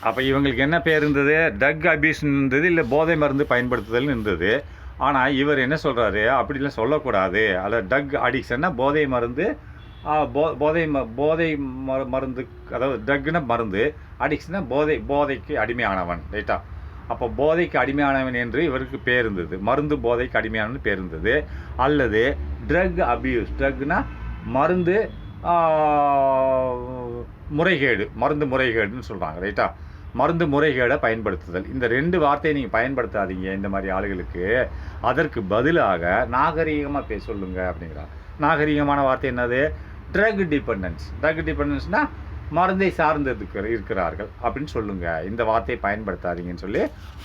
அப்போ இவங்களுக்கு என்ன பேர் இருந்தது? ட்ரக் அபியூஸ்ன்னு இருந்தது, இல்லை போதை மருந்து பயன்படுத்துதல்னு இருந்தது. ஆனால் இவர் என்ன சொல்கிறாரு, அப்படிலாம் சொல்லக்கூடாது. அதில் ட்ரக் அடிக்ஷன்னா போதை மருந்து, போதை மருந்து, அதாவது ட்ரக்னா மருந்து, அடிக்ஷன்னா போதைக்கு அடிமையானவன், ரைட்டா? அப்போ போதைக்கு அடிமையானவன் என்று இவருக்கு பேர் இருந்தது. மருந்து போதைக்கு அடிமையானவன் பேர் இருந்தது. அல்லது ட்ரக் அபியூஸ், ட்ரக்னா மருந்து முறைகேடு, மருந்து முறைகேடுன்னு சொல்கிறாங்க, ரைட்டா? மருந்து முறைகேடை பயன்படுத்துதல். இந்த 2 வார்த்தையை நீங்கள் பயன்படுத்தாதீங்க இந்த மாதிரி ஆளுகளுக்கு. அதற்கு பதிலாக நாகரீகமாக சொல்லுங்க அப்படிங்கிறார். நாகரீகமான வார்த்தை என்னது? Drug dependence. ட்ரக் டிபெண்டன்ஸ்னால் மருந்தை சார்ந்ததுக்கு இருக்கிறார்கள் அப்படின்னு சொல்லுங்கள். இந்த வார்த்தையை பயன்படுத்தாதீங்கன்னு சொல்லி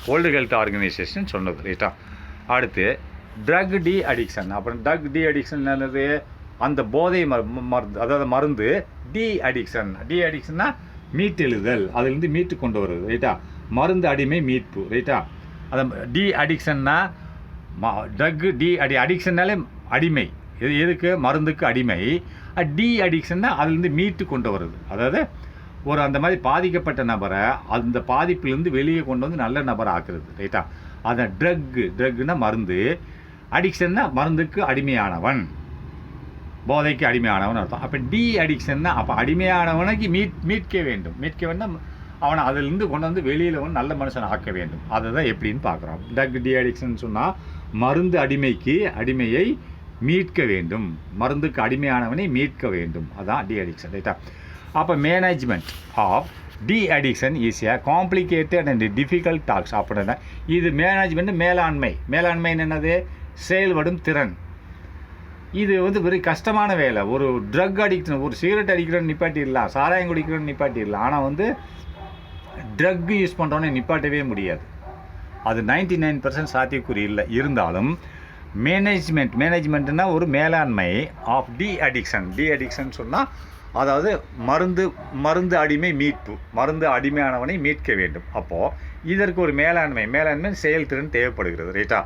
வேர்ல்டு ஹெல்த் ஆர்கனைசேஷன் சொன்னது, ரைட்டா? அடுத்து ட்ரக் டி அடிக்ஷன். அப்புறம் ட்ரக் டி அடிக்ஷன் என்னது? அந்த போதை மருந்து, அதாவது மருந்து டி அடிக்ஷன். டி அடிக்ஷன்னா மீட்டெழுதல், அதிலிருந்து மீட்டு கொண்டு வருது, ரைட்டா? மருந்து அடிமை மீட்பு, ரைட்டா? அதை டி அடிக்ஷன்னா ட்ரக் டி அடிக்ஷன்னாலே அடிமை. எதுக்கு? மருந்துக்கு அடிமை. டி அடிக்ஷன்னா அதுலேருந்து மீட்டு கொண்டு வருது. அதாவது ஒரு அந்த மாதிரி பாதிக்கப்பட்ட நபரை அந்த பாதிப்பிலேருந்து வெளியே கொண்டு வந்து நல்ல நபரை ஆக்குறது, ரைட்டா? அதை ட்ரக்னா மருந்து, அடிக்ஷன்னா மருந்துக்கு அடிமையானவன், போதைக்கு அடிமையானவன் அர்த்தம். அப்போ டி அடிக்ஷன்னா அப்போ அடிமையானவனுக்கு மீட்க வேண்டும். அவனை அதிலிருந்து கொண்டு வந்து வெளியில் வந்து நல்ல மனுஷனை ஆக்க வேண்டும். அதை தான் எப்படின்னு பார்க்குறோம். ட்ரக் டி அடிக்ஷன் சொன்னால் மருந்து அடிமையை மீட்க வேண்டும், மருந்துக்கு அடிமையானவனை மீட்க வேண்டும். அதான் டி அடிக்ஷன், ரைட்டா? அப்போ management of de addiction is a complicated and difficult task. அப்படின்னா இது மேனேஜ்மெண்ட், மேலாண்மை என்னது? செயல்படும் திறன். இது வந்து வெறும் கஷ்டமான வேலை. ஒரு ட்ரக் அடிக்ஷன், ஒரு சிகரெட் அடிக்கிறோன்னு நிப்பாட்டிடலாம், சாராயம் குடிக்கிறோன்னு நிப்பாட்டிடலாம். ஆனால் வந்து ட்ரக் யூஸ் பண்ணுறோன்னு நிப்பாட்டவே முடியாது. அது 99% சாத்தியக்கூறி இல்லை. இருந்தாலும் மேனேஜ்மெண்ட்னா ஒரு மேலாண்மை ஆஃப் டி அடிக்ஷன் சொன்னால் அதாவது மருந்து அடிமை மீட்பு, மருந்து அடிமையானவனை மீட்க வேண்டும். அப்போது இதற்கு ஒரு மேலாண்மை செயல்திறன் தேவைப்படுகிறது, ரைட்டா?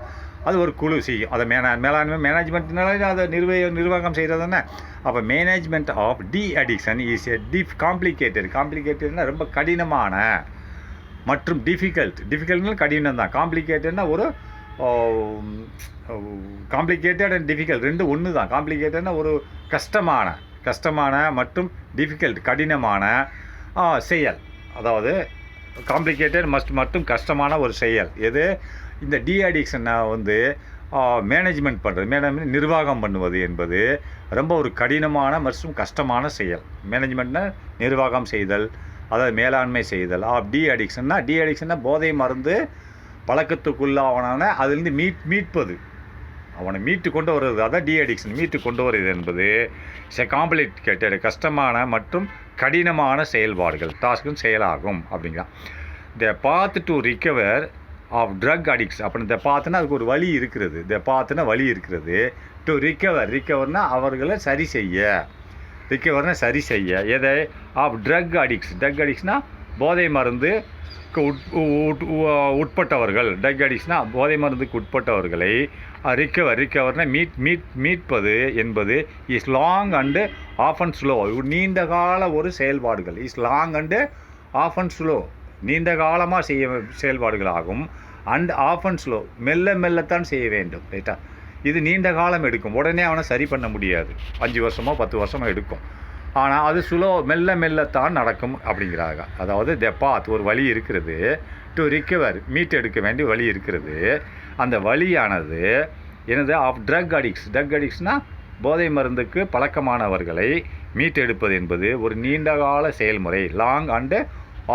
அது ஒரு குழு செய்யும். அதை மேனேஜ்மெண்ட்னால அதை நிர்வாகம் செய்கிறது தானே. அப்போ management of de addiction is a காம்ப்ளிகேட்டட்னா ரொம்ப கடினமான, மற்றும் டிஃபிகல்ட்னா கடினம் தான். காம்ப்ளிகேட்டட்னா ஒரு காம்ப்ளிகேட்டட் அண்ட் டிஃபிகல்ட் ரெண்டும் ஒன்று தான். காம்ப்ளிகேட்டட்னா ஒரு கஷ்டமான மற்றும் டிஃபிகல்ட் கடினமான செயல். அதாவது காம்ப்ளிகேட்டட் மற்றும் கஷ்டமான ஒரு செயல். எது? இந்த டி அடிக்ஷனை வந்து மேனேஜ்மெண்ட் நிர்வாகம் பண்ணுவது என்பது ரொம்ப ஒரு கடினமான மற்றும் கஷ்டமான செயல். மேனேஜ்மெண்ட்னா நிர்வாகம் செய்தல், அதாவது மேலாண்மை செய்தல். டி அடிக்ஷன்னா போதை மருந்து பழக்கத்துக்குள்ளாவனான அதிலிருந்து மீட்பது, அவனை மீட்டு கொண்டு வருவது. அதான் டி அடிக்ஷன். மீட்டு கொண்டு வருவது என்பது காம்ப்ளிகேட்டட், கஷ்டமான மற்றும் கடினமான செயல்பாடுகள், டாஸ்க்கும் செயலாகும் அப்படிங்கிறான். The path to recover of drug addicts. அப்படி இந்த பாத்துனா அதுக்கு ஒரு வழி இருக்கிறது. டு ரிகவர்னா அவர்களை சரி செய்ய எதை? ஆஃப் ட்ரக் அடிக்ட்ஸ்னா போதை மருந்து உட்பட்டவர்கள். ட்ரக் அடிக்ட்ஸ்னா போதை மருந்துக்கு உட்பட்டவர்களை ரிகவர்னா மீட்பது என்பது is long and often slow. நீண்ட கால ஒரு செயல்பாடுகள். Is long and often slow, நீண்ட காலமாக செயல்பாடுகளாகும். அண்ட் ஆஃபன் ஸ்லோ, மெல்லத்தான் செய்ய வேண்டும், ரைட்டா? இது நீண்ட காலம் எடுக்கும். உடனே அவனை சரி பண்ண முடியாது. 5 வருஷமோ 10 வருஷமோ எடுக்கும். ஆனால் அது மெல்லத்தான் நடக்கும் அப்படிங்கிறாங்க. அதாவது த பாத், ஒரு வழி இருக்கிறது. டு ரிகவர், மீட்டெடுக்க வேண்டிய வழி இருக்கிறது. அந்த வழியானது எனது ஆஃப் ட்ரக் அடிக்ட்ஸ்னா போதை மருந்துக்கு பழக்கமானவர்களை மீட்டெடுப்பது என்பது ஒரு நீண்டகால செயல்முறை. லாங் அண்டு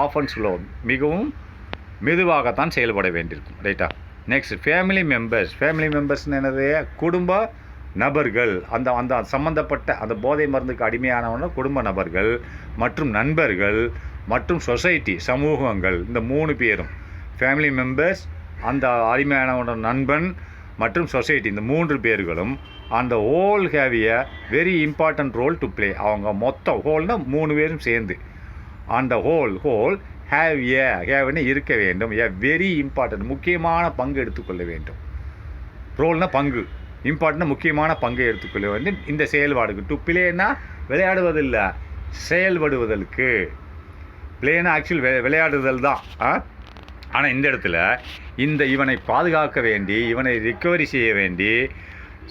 ஆஃபன் ஸ்லோ, மிகவும் மெதுவாகத்தான் செயல்பட வேண்டியிருக்கும், ரைட்டா? நெக்ஸ்ட் ஃபேமிலி மெம்பர்ஸ்னு என்னது? குடும்ப நபர்கள். அந்த சம்மந்தப்பட்ட அந்த போதை மருந்துக்கு அடிமையானவன குடும்ப நபர்கள் மற்றும் நண்பர்கள் மற்றும் சொசைட்டி, சமூகங்கள். இந்த 3 பேரும் ஃபேமிலி மெம்பர்ஸ், அந்த அடிமையானவனோட நண்பன் மற்றும் சொசைட்டி, இந்த 3 பேர்களும் அந்த whole have a very important role to play. அவங்க மொத்தம் ஹோல்னால் 3 பேரும் சேர்ந்து அந்த ஹோல் ஹேவ்னு இருக்க வேண்டும். வெரி இம்பார்ட்டன்ட், முக்கியமான பங்கு எடுத்துக்கொள்ள வேண்டும். ரோல்னா பங்கு, இம்பார்ட்டன்ட் முக்கியமான பங்கை எடுத்துக்கொள்ள வேண்டும் இந்த செயல்பாடுக்கு. டு பிளேனா விளையாடுவதில்லை, செயல்படுவதற்கு. பிளேனா ஆக்சுவல் விளையாடுதல் தான். ஆனால் இந்த இடத்துல இவனை பாதுகாக்க வேண்டி, இவனை ரிக்கவரி செய்ய வேண்டி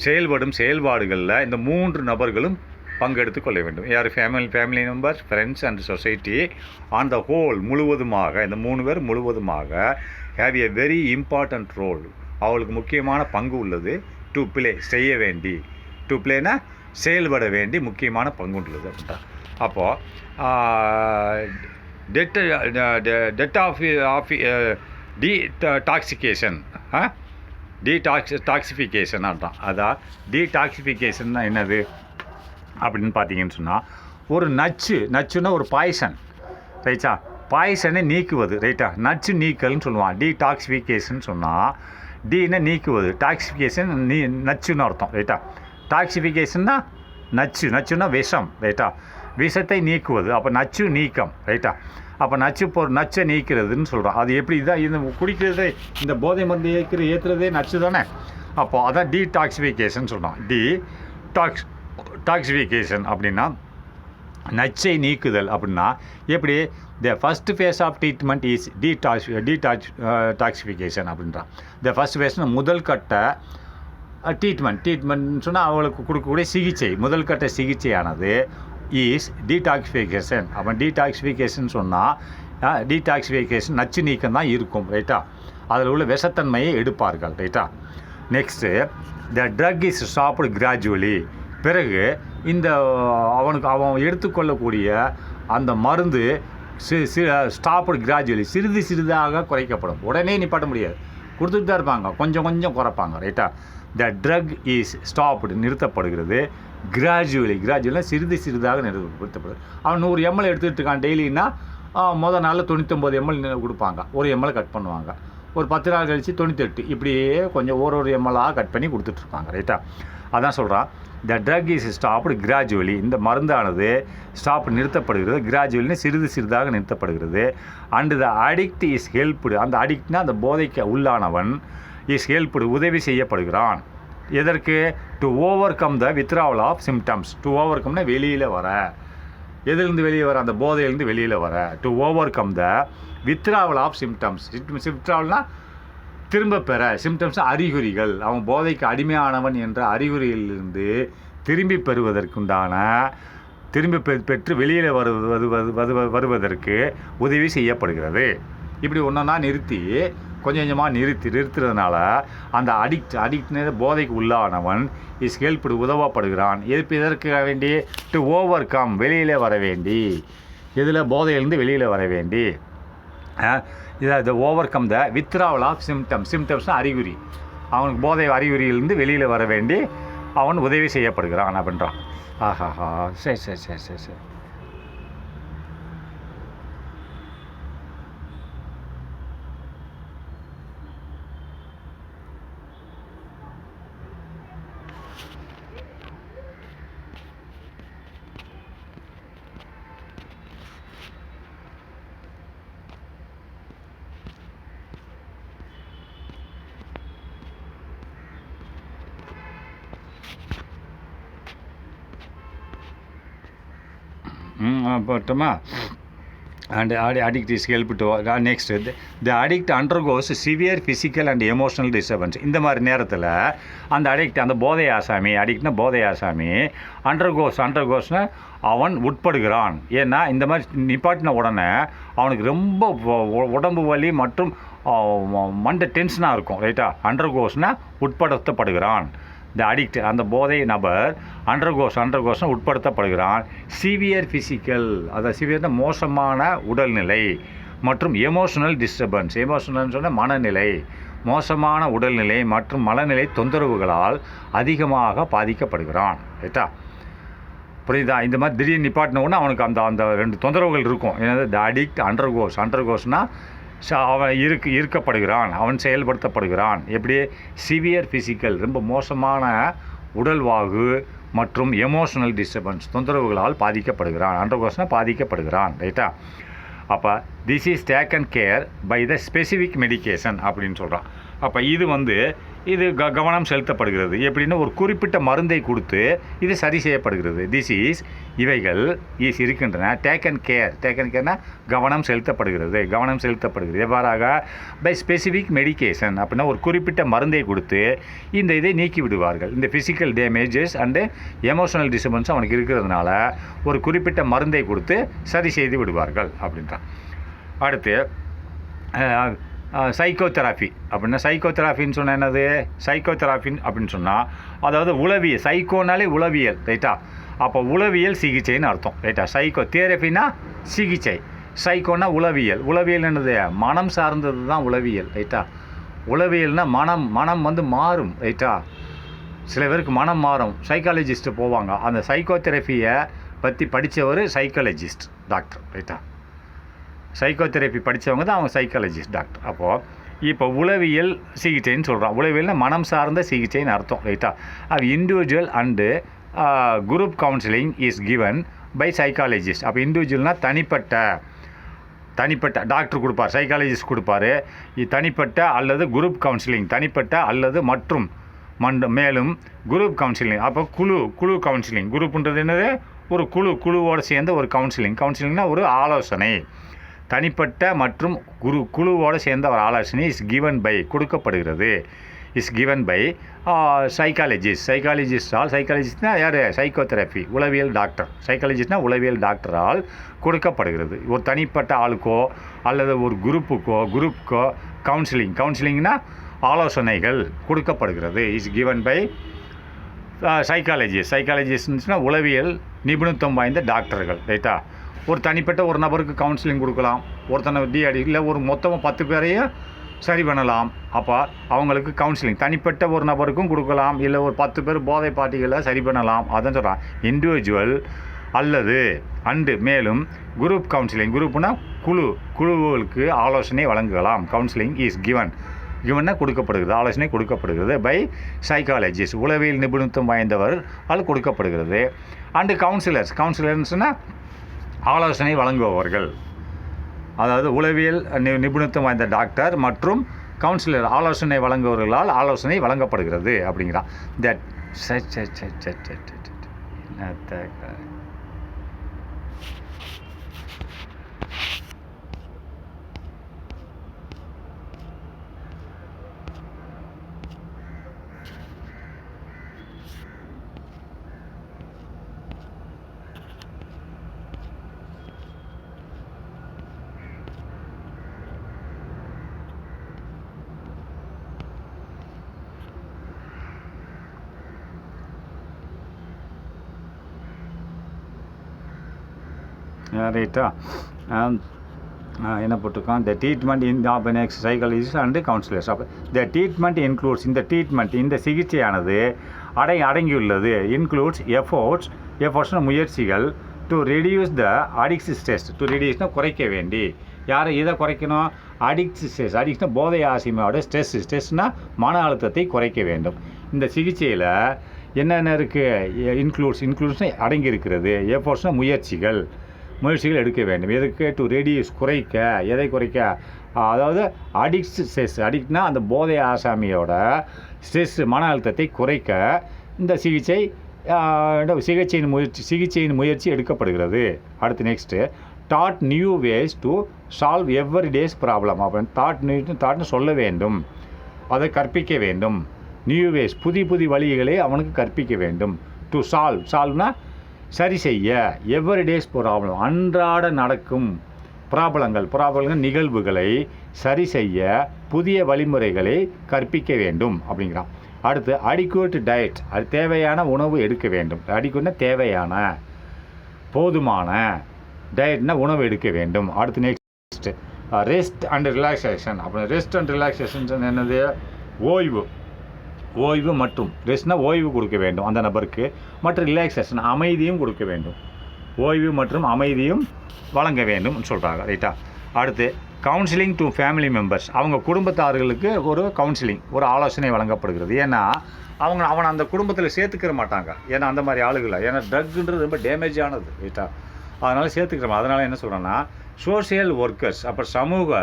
செயல்படும் செயல்பாடுகளில் இந்த 3 நபர்களும் பங்கெடுத்து கொள்ள வேண்டும். யார்? Family members, friends and society on the whole, முழுவதுமாக இந்த 3 பேர் முழுவதுமாக have a very important role, அவளுக்கு முக்கியமான பங்கு உள்ளது. டு பிளே, செய்ய வேண்டி, டு பிளேனா செயல்பட வேண்டி முக்கியமான பங்கு உள்ளது அப்படின்ட்டா. அப்போது டீடாக்சிஃபிகேஷன் டீடாக்சிஃபிகேஷன் அதான். அதான் டீடாக்சிஃபிகேஷன்னா என்னது அப்படின்னு பார்த்தீங்கன்னு சொன்னால், ஒரு நச்சுன்னா ஒரு பாய்சன், ரைட்டா? பாய்சனை நீக்குவது, ரைட்டா? நச்சு நீக்கல்னு சொல்லுவான். டீடாக்சிஃபிகேஷன் சொன்னால் டீனை நீக்குவது, டாக்சிஃபிகேஷன் நச்சுன்னு அர்த்தம், ரைட்டா? டாக்சிஃபிகேஷன்னா நச்சுன்னா விஷம், ரைட்டா? விஷத்தை நீக்குவது, அப்போ நச்சு நீக்கம், ரைட்டா? அப்போ நச்சை நீக்கிறதுன்னு சொல்கிறோம். அது எப்படி தான் இந்த குடிக்கிறதே, இந்த போதை மருந்து ஏற்றுறதே நச்சு தானே. அப்போது அதான் டீடாக்சிஃபிகேஷன் சொல்கிறோம். டாக்சிஃபிகேஷன் அப்படின்னா நச்சை நீக்குதல். அப்படின்னா எப்படி? The first phase of treatment is detoxification அப்படின்றான். த ஃபஸ்ட் ஃபேஸ்னு முதல் கட்ட ட்ரீட்மெண்ட்னு சொன்னால் அவளுக்கு கொடுக்கக்கூடிய சிகிச்சை, முதல் கட்ட சிகிச்சையானது இஸ் டீடாக்சிஃபிகேஷன். அப்போ டீடாக்சிஃபிகேஷன் சொன்னால் டீடாக்சிஃபிகேஷன் நச்சு நீக்கம் தான் இருக்கும், ரைட்டா? அதில் உள்ள விஷத்தன்மையை எடுப்பார்கள், ரைட்டா? Next the drug is stopped gradually. பிறகு அவன் எடுத்துக்கொள்ளக்கூடிய அந்த மருந்து ஸ்டாப்டு கிராஜுவலி, சிறிதாக குறைக்கப்படும். உடனே நிப்பாட்ட முடியாது, கொடுத்துட்டு தான் இருப்பாங்க, கொஞ்சம் குறைப்பாங்க, ரைட்டா? த ட்ரக் இஸ் ஸ்டாப்டு, நிறுத்தப்படுகிறது. கிராஜுவலினா சிறிதாக நிறுத்தப்படுது. அவன் 100 ml எடுத்துகிட்டு இருக்கான் டெய்லின்னா, மொதல் நாளில் 99 ml கொடுப்பாங்க, 1 ml கட் பண்ணுவாங்க. ஒரு 10 நாள் கழித்து 98, இப்படியே கொஞ்சம் ஒரு ml கட் பண்ணி கொடுத்துட்ருப்பாங்க, ரைட்டா? அதான் சொல்கிறான், த ட்ரக் இஸ் ஸ்டாப்டு கிராஜுவலி. இந்த மருந்தானது நிறுத்தப்படுகிறது. கிராஜுவலின்னு சிறிதாக நிறுத்தப்படுகிறது. And the addict is helped. அந்த அடிக்ட்னா அந்த போதைக்கு உள்ளானவன் இஸ் ஹெல்ப்டு, உதவி செய்யப்படுகிறான். எதற்கு? To overcome the withdrawal of symptoms. To ஓவர் கம்னா வெளியில் வர, எதுலேருந்து வெளியே வர? அந்த போதையிலேருந்து வெளியில் வர. To overcome the withdrawal of symptoms. வித்ராவல்னா திரும்ப பெற, சிம்டம்ஸ் அறிகுறிகள். அவன் போதைக்கு அடிமையானவன் என்ற அறிகுறியிலிருந்து திரும்பி பெற்று வெளியில் வருவதற்கு உதவி செய்யப்படுகிறது. இப்படி ஒன்றா நிறுத்தி கொஞ்சமாக நிறுத்துறதுனால அந்த அடிக்ட்னு போதைக்கு உள்ளானவன் இஸ் ஹெல்ப்டு, உதவப்படுகிறான். எதற்கு வேண்டி? டு ஓவர் கம், வெளியில் வர வேண்டி. இதில் போதையிலேருந்து வெளியில் வர வேண்டி. இதை overcome the withdrawal of சிம்டம்ஸ்னால் அறிகுறி. அவனுக்கு போதை அறிகுறியிலிருந்து வெளியில் வர வேண்டி அவன் உதவி செய்யப்படுகிறான் அப்படின்றான். ஆஹாஹா, சரி. போட்டோமா? and addict is helped to next the addict undergoes severe physical and emotional disturbance. இந்த மாதிரி நேரத்தில் அந்த அந்த போதை ஆசாமி, அடிக்ட்னா போதை ஆசாமி, அண்டர்கோஸ்னா அவன் உட்படுகிறான். ஏன்னா இந்த மாதிரி நிப்பாட்டின உடனே அவனுக்கு ரொம்ப உடம்பு வலி மற்றும் மண்டை டென்ஷனாக இருக்கும், ரைட்டா? அண்டர்கோஸ்னா உட்படுத்தப்படுகிறான். த அடிக்ட் அந்த போதை நபர் அண்டர்கோஸ்னா உட்படுத்தப்படுகிறான். சிவியர் ஃபிசிக்கல், அதாவது சிவியர்னா மோசமான உடல்நிலை மற்றும் எமோஷனல் டிஸ்டர்பன்ஸ். எமோஷனல்னு சொன்னால் மனநிலை, மோசமான உடல்நிலை மற்றும் மனநிலை தொந்தரவுகளால் அதிகமாக பாதிக்கப்படுகிறான், ரைட்டா? புரியுதா? இந்த மாதிரி திடீர்னு நிப்பாட்டினோன்னா அவனுக்கு அந்த 2 தொந்தரவுகள் இருக்கும். என்னது? த அடிக்ட் அண்டர்கோஸ்னால் அவன் ஈர்க்கப்படுகிறான், அவன் செயல்படுத்தப்படுகிறான். எப்படி? சிவியர் ஃபிசிக்கல், ரொம்ப மோசமான உடல்வாகு மற்றும் எமோஷனல் டிஸ்டர்பன்ஸ், தொந்தரவுகளால் பாதிக்கப்படுகிறான். அண்டர்கோஸ்னால் பாதிக்கப்படுகிறான், ரைட்டா? அப்போ this is taken care by the specific medication அப்படின்னு சொல்கிறான். அப்போ இது கவனம் செலுத்தப்படுகிறது. எப்படின்னா ஒரு குறிப்பிட்ட மருந்தை கொடுத்து இது சரி செய்யப்படுகிறது. இவைகள் இருக்கின்றன. டேக்கன் கேர்னா கவனம் செலுத்தப்படுகிறது. எவ்வாறாக பை ஸ்பெசிஃபிக் மெடிகேஷன் அப்படின்னா ஒரு குறிப்பிட்ட மருந்தை கொடுத்து இதை நீக்கி விடுவார்கள். இந்த physical damages and emotional disturbance அவனுக்கு இருக்கிறதுனால ஒரு குறிப்பிட்ட மருந்தை கொடுத்து சரி செய்து விடுவார்கள் அப்படின்றான். அடுத்து சைக்கோதெராப்பி அப்படின்னா சைக்கோதெராப்பின்னு சொன்னால் என்னது? சைக்கோதெராப்பின் அப்படின்னு சொன்னால் அதாவது உளவியல். சைக்கோனாலே உளவியல், ரைட்டா? அப்போ உளவியல் சிகிச்சைன்னு அர்த்தம், ரைட்டா? சைக்கோ தெரப்பினா சிகிச்சை, சைக்கோனா உளவியல். உளவியல் என்னது? மனம் சார்ந்தது தான் உளவியல், ரைட்டா? உளவியல்னால் மனம் மாறும், ரைட்டா? சில பேருக்கு மனம் மாறும், சைக்காலஜிஸ்ட்டு போவாங்க. அந்த சைக்கோதெரப்பியை பற்றி படித்தவர் சைக்காலஜிஸ்ட் டாக்டர், ரைட்டா? சைக்கோதெரப்பி படித்தவங்க தான் அவங்க சைக்காலஜிஸ்ட் டாக்டர். அப்போது இப்போ உளவியல் சிகிச்சைன்னு சொல்கிறோம். உளவியல்னால் மனம் சார்ந்த சிகிச்சைன்னு அர்த்தம், ரைட்டா? அது individual and group counselling is given by psychologist. அப்போ இண்டிவிஜுவல்னால் தனிப்பட்ட டாக்டர் கொடுப்பார், சைக்காலஜிஸ்ட் கொடுப்பார். தனிப்பட்ட அல்லது குரூப் கவுன்சிலிங், தனிப்பட்ட அல்லது மற்றும் மேலும் குரூப் கவுன்சிலிங். அப்போ குழு கவுன்சிலிங். குரூப்புன்றது என்னது? ஒரு குழுவோடு சேர்ந்த ஒரு கவுன்சிலிங்னா ஒரு ஆலோசனை. தனிப்பட்ட மற்றும் குழுவோடு சேர்ந்த ஒரு ஆலோசனை இஸ் கிவன் பை கொடுக்கப்படுகிறது. சைக்காலஜிஸ்ட்னா யார்? சைக்கோதெரப்பி உளவியல் டாக்டர். சைக்காலஜிஸ்ட்னா உளவியல் டாக்டரால் கொடுக்கப்படுகிறது. ஒரு தனிப்பட்ட ஆளுக்கோ அல்லது ஒரு குரூப்புக்கோ கவுன்சிலிங்னா ஆலோசனைகள் கொடுக்கப்படுகிறது. இஸ் கிவன் பை சைக்காலஜிஸ்ட்னா உளவியல் நிபுணத்துவம் வாய்ந்த டாக்டர்கள், ரைட்டா? ஒரு தனிப்பட்ட ஒரு நபருக்கு கவுன்சிலிங் கொடுக்கலாம், ஒருத்தனை இல்லை ஒரு மொத்தமாக 10 பேரையும் சரி பண்ணலாம். அப்போ அவங்களுக்கு கவுன்சிலிங் தனிப்பட்ட ஒரு நபருக்கும் கொடுக்கலாம், இல்லை ஒரு 10 பேர் போதை பாட்டிகளை சரி பண்ணலாம். அதான் சொல்கிறான் இண்டிவிஜுவல் அல்லது மேலும் குரூப் கவுன்சிலிங். குரூப்னா குழுவுகளுக்கு ஆலோசனை வழங்கலாம். கவுன்சிலிங் இஸ் கிவன்னா கொடுக்கப்படுகிறது, ஆலோசனை கொடுக்கப்படுகிறது பை சைக்காலஜிஸ்ட் உளவியல் நிபுணத்துவம் வாய்ந்தவர் அது கொடுக்கப்படுகிறது. அண்டு கவுன்சிலர்ஸ்னால் ஆலோசனை வழங்குபவர்கள். அதாவது உளவியல் நிபுணத்துவம் வாய்ந்த டாக்டர் மற்றும் கவுன்சிலர் ஆலோசனை வழங்குபவர்களால் ஆலோசனை வழங்கப்படுகிறது அப்படிங்கிறான். ரைட்டா? என்ன போட்டிருக்கான்? The treatment of psychologist and counsellors. அப்போ த ட்ரீட்மெண்ட் இன்க்ளூட்ஸ் இந்த சிகிச்சையானது அடங்கியுள்ளது. இன்க்ளூட்ஸ் எஃபோர்ட்ஸ்னு முயற்சிகள் to reduce the addicts stress. ரெடியூஸ்னால் குறைக்க வேண்டி. இதை குறைக்கணும்? Addicts stress. அடிக்ஸ்னா போதை ஆசிமையோட ஸ்ட்ரெஸ்னால் மன அழுத்தத்தை குறைக்க வேண்டும். இந்த சிகிச்சையில் என்னென்ன இருக்குது? இன்க்ளூட்ஸ்னு அடங்கி இருக்கிறது. எஃபோர்ட்ஸ்னால் முயற்சிகள் எடுக்க வேண்டும். எதுக்கு? டு ரெடியூஸ் குறைக்க. எதை குறைக்க? அதாவது அடிக்ஸ் ஸ்ட்ரெஸ். அடிக்ட்னா அந்த போதை ஆசாமியோட ஸ்ட்ரெஸ் மன அழுத்தத்தை குறைக்க இந்த சிகிச்சையின் முயற்சி எடுக்கப்படுகிறது. அடுத்து next that new ways to solve every days problem. அப்படின்னு தாட்னு சொல்ல வேண்டும், அதை கற்பிக்க வேண்டும். நியூ வேஸ் புதிய வழிகளை அவனுக்கு கற்பிக்க வேண்டும். டு சால்வ்னா சரி செய்ய. எவ்ரி டேஸ் ப்ராப்ளம் அன்றாட நடக்கும் ப்ராப்ளங்கள் நிகழ்வுகளை சரி செய்ய புதிய வழிமுறைகளை கற்பிக்க வேண்டும் அப்படிங்கிறான். அடுத்து அடிக்குவேட் டயட். அது தேவையான உணவு எடுக்க வேண்டும். அடிக்குவேட்னா தேவையான போதுமான, டயட்னா உணவு எடுக்க வேண்டும். அடுத்து நெக்ஸ்ட் ரெஸ்ட் அண்ட் ரிலாக்ஸேஷன். அப்புறம் ரெஸ்ட் அண்ட் ரிலாக்ஸேஷன் என்னது? ஓய்வு மற்றும் ரெஸ்ட்னா ஓய்வு கொடுக்க வேண்டும் அந்த நபருக்கு. மற்றும் ரிலாக்ஸேஷன் அமைதியும் கொடுக்க வேண்டும். ஓய்வு மற்றும் அமைதியும் வழங்க வேண்டும் சொல்கிறாங்க, ரைட்டா? அடுத்து கவுன்சிலிங் டு ஃபேமிலி மெம்பர்ஸ். அவங்க குடும்பத்தார்களுக்கு ஒரு கவுன்சிலிங், ஒரு ஆலோசனை வழங்கப்படுகிறது. ஏன்னா அவனை அந்த குடும்பத்தில் சேர்த்துக்கிற மாட்டாங்க. ஏன்னா அந்த மாதிரி ஆளுகளை, ஏன்னா ட்ரக்ன்றது ரொம்ப டேமேஜானது, ரைட்டா? அதனால் சேர்த்துக்கிறோம். அதனால் என்ன சொல்கிறேன்னா சோஷியல் ஒர்க்கர்ஸ், அப்புறம் சமூக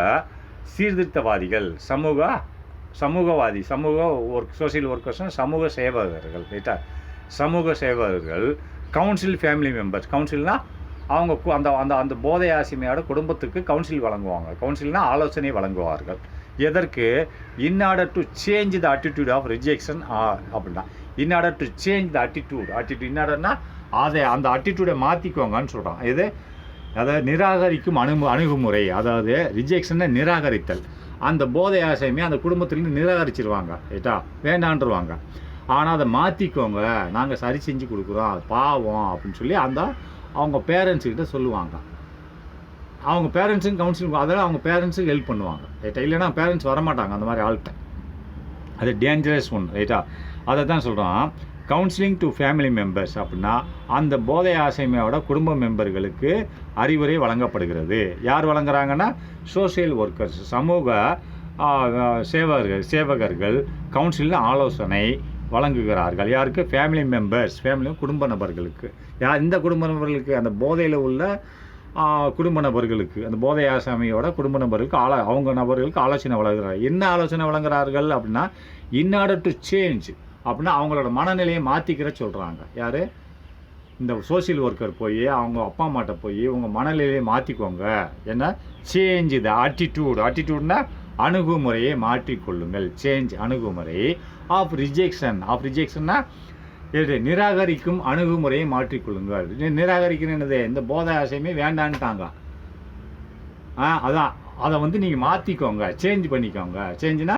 சீர்திருத்தவாதிகள், சமூக சமூகவாதி, சமூக சோசியல் ஒர்க்கர்ஸ்னால் சமூக சேவகர்கள், ரைட்டா? சமூக சேவகர்கள், கவுன்சில் ஃபேமிலி மெம்பர்ஸ். கவுன்சில்னால் அவங்க அந்த அந்த அந்த போதை ஆசிமையோட குடும்பத்துக்கு கவுன்சில் வழங்குவாங்க. கவுன்சில்னால் ஆலோசனை வழங்குவார்கள். எதற்கு? In order to change the attitude of rejection அப்படின்னா in order to change the attitude in ஆர்டர்னா அதை அந்த அட்டிடியூடை மாற்றிக்கோங்கன்னு சொல்கிறான். இது அதாவது நிராகரிக்கும் அணுகுமுறை, அதாவது ரிஜெக்ஷனை நிராகரித்தல். அந்த போதை ஆசையுமே அந்த குடும்பத்துலேருந்து நிராகரிச்சிருவாங்க, ரைட்டா? வேண்டான்ருவாங்க. ஆனால் அதை மாற்றிக்கோங்க, நாங்கள் சரி செஞ்சு கொடுக்குறோம், அது பாவம் அப்படின்னு சொல்லி அவங்க பேரண்ட்ஸுக்கிட்ட சொல்லுவாங்க. அவங்க பேரண்ட்ஸுக்கு கவுன்சிலிங், அதெல்லாம் அவங்க பேரண்ட்ஸுக்கு ஹெல்ப் பண்ணுவாங்க, ரைட்டா? இல்லைனா பேரண்ட்ஸ் வரமாட்டாங்க அந்த மாதிரி ஆள்கிட்ட. அது டேஞ்சரஸ் ஒன், ரைட்டா? அதை தான் சொல்கிறோம். கவுன்சிலிங் டு ஃபேமிலி மெம்பர்ஸ் அப்படின்னா அந்த போதை ஆசைமையோட குடும்ப மெம்பர்களுக்கு அறிவுரை வழங்கப்படுகிறது. யார் வழங்குறாங்கன்னா சோசியல் ஒர்க்கர்ஸ், சமூக சேவகர்கள் கவுன்சிலில் ஆலோசனை வழங்குகிறார்கள். யாருக்கு? ஃபேமிலி மெம்பர்ஸ், குடும்ப நபர்களுக்கு. இந்த குடும்ப நபர்களுக்கு? அந்த போதையில் உள்ள குடும்ப நபர்களுக்கு, அந்த போதை ஆசாமியோட குடும்ப நபர்களுக்கு அவங்க நபர்களுக்கு ஆலோசனை வழங்குகிறார்கள். என்ன ஆலோசனை வழங்குகிறார்கள் அப்படின்னா இன் ஆர்டர் டு சேஞ்ச் அப்படின்னா அவங்களோட மனநிலையை மாற்றிக்கிற சொல்கிறாங்க. யார்? இந்த சோசியல் ஒர்க்கர் போய் அவங்க அப்பா அம்மாட்ட போய் உங்கள் மனநிலையை மாற்றிக்கோங்க. என்ன? சேஞ்ச் த ஆட்டிடியூட்னா அணுகுமுறையை மாற்றிக்கொள்ளுங்கள். சேஞ்ச் அணுகுமுறை ஆஃப் ரிஜெக்ஷன்னா நிராகரிக்கும் அணுகுமுறையை மாற்றிக்கொள்ளுங்கள். நிராகரிக்கிறது இந்த போதை ஆசையுமே வேண்டான்ட்டாங்க. அதான் அதை நீங்கள் மாற்றிக்கோங்க, சேஞ்ச் பண்ணிக்கோங்க. சேஞ்சுனா